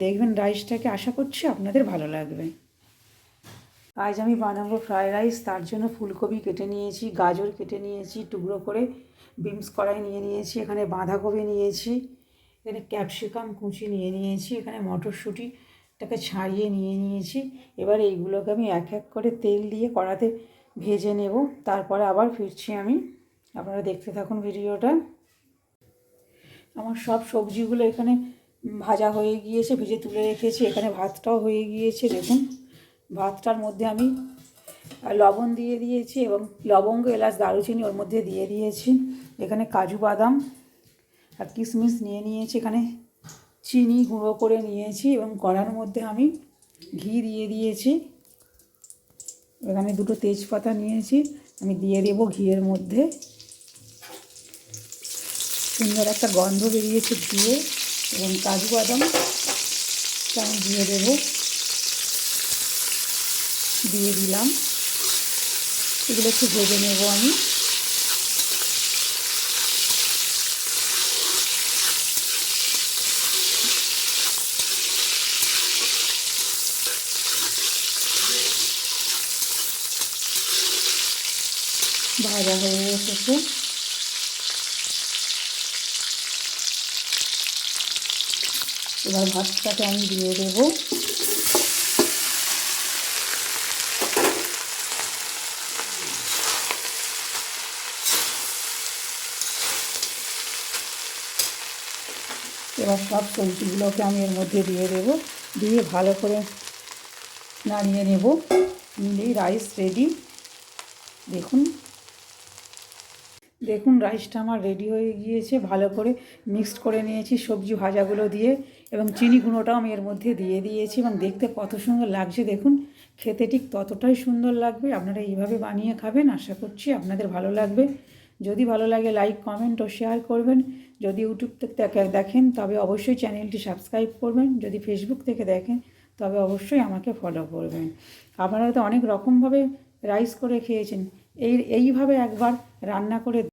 দেখবেন রাইসটাকে, আশা করছি আপনাদের ভালো লাগবে। আজ আমি বানাবো ফ্রায়েড রাইস। তার জন্য ফুলকপি কেটে নিয়েছি, গাজর কেটে নিয়েছি টুকরো করে, বিনস কড়াই নিয়ে নিয়েছি, এখানে বাঁধাকপি নিয়েছি, এখানে ক্যাপসিকাম কুচি নিয়ে নিয়েছি, এখানে মটরশুঁটিটাকে ছাড়িয়ে নিয়ে নিয়েছি। এবার এইগুলোকে আমি এক এক করে তেল দিয়ে কড়াতে ভেজে নেব, তারপরে আবার ফিরছি আমি। আপনারা দেখতে থাকুন ভিডিওটা। আমার সব সবজিগুলো এখানে ভাজা হয়ে গিয়েছে, ভেজে তুলে রেখেছি। এখানে ভাতটাও হয়ে গিয়েছে। দেখুন, ভাতটার মধ্যে আমি লবণ দিয়ে দিয়েছি এবং লবঙ্গ, এলাচ, দারুচিনি ওর মধ্যে দিয়ে দিয়েছি। এখানে কাজু বাদাম আর কিশমিশ নিয়ে নিয়েছি, এখানে চিনি গুঁড়ো করে নিয়েছি এবং কড়ার মধ্যে আমি ঘি দিয়ে দিয়েছি। এখানে দুটো তেজপাতা নিয়েছি, আমি দিয়ে দেবো ঘিয়ের মধ্যে। সুন্দর একটা গন্ধ বেরিয়েছে ঘিয়ে, এবং কাজু বাদাম আমি দিয়ে দেবো, দিয়ে দিলাম। এগুলো একটু ভেজে নেব আমি। ভাজা হয়ে এসেছে। এবার ভাতটাকে আমি দিয়ে দেবো। এবার সব সবজিগুলোকে আমি এর মধ্যে দিয়ে দেবো, দিয়ে ভালো করে নাড়িয়ে নেব। নিলেই রাইস রেডি। দেখুন দেখুন রাইসটা আমার রেডি হয়ে গিয়েছে। ভালো করে মিক্সড করে নিয়েছি সবজি ভাজাগুলো দিয়ে, এবং চিনি গুঁড়োটাও আমি এর মধ্যে দিয়ে দিয়েছি, এবং দেখতে কত সুন্দর লাগছে দেখুন। খেতে ঠিক ততটাই সুন্দর লাগবে। আপনারা এইভাবে বানিয়ে খাবেন, আশা করছি আপনাদের ভালো লাগবে। যদি ভালো লাগে লাইক, কমেন্ট ও শেয়ার করবেন। যদি ইউটিউব থেকে দেখেন তবে অবশ্যই চ্যানেলটি সাবস্ক্রাইব করবেন। যদি ফেসবুক থেকে দেখেন তবে অবশ্যই আমাকে ফলো করবেন। আপনারা তো অনেক রকমভাবে রাইস করে খেয়েছেন, এইভাবে একবার রান্না করে